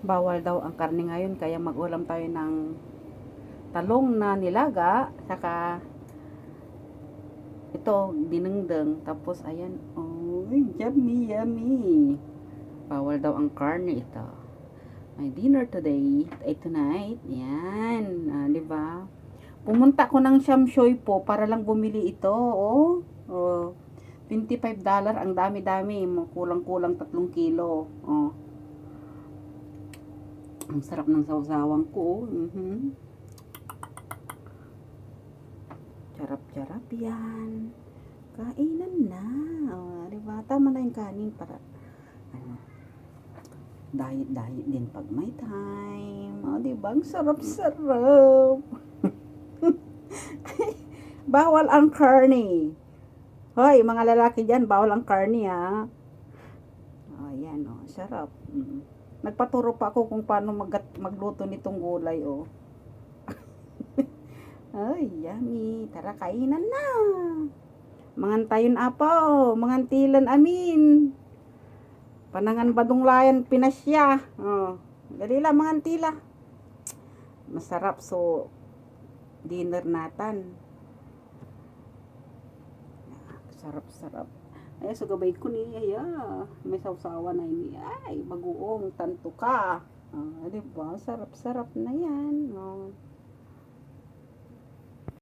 Bawal daw ang karne ngayon, kaya mag-ulam tayo ng talong na nilaga, saka ito, dinengdeng. Tapos, ayan, oh, yummy, yummy. Bawal daw ang karne ito. My dinner today, ay tonight, yan, di ba? Pumunta ko ng Shamshoy po para lang bumili ito, oh, $25, ang dami-dami, kulang-kulang 3 kilo, oh. Ang sarap ng sawsawang ko, Charap-charap yan. Kainan na. O, diba? Tama na yung kanin para ano, diet din pag may time. O, diba? Ang sarap-sarap. Bawal ang karne. Hoy, mga lalaki dyan, bawal ang karne, ha? O, yan, o. Sarap. Nagpaturo pa ako kung paano magluto nitong gulay, oh. Ay, yummy. Tara, kainan na. Mangantayon apo, mangantilan amin. Panangan badunglayan pinasya. Oh, dali lang mangantila. Masarap so dinner natan. Sarap-sarap. Ay, so gabay ko ni, ay, may sawsawa na ini. Ay, bagoong tanto ka. Diba? Sarap-sarap na yan. Oh.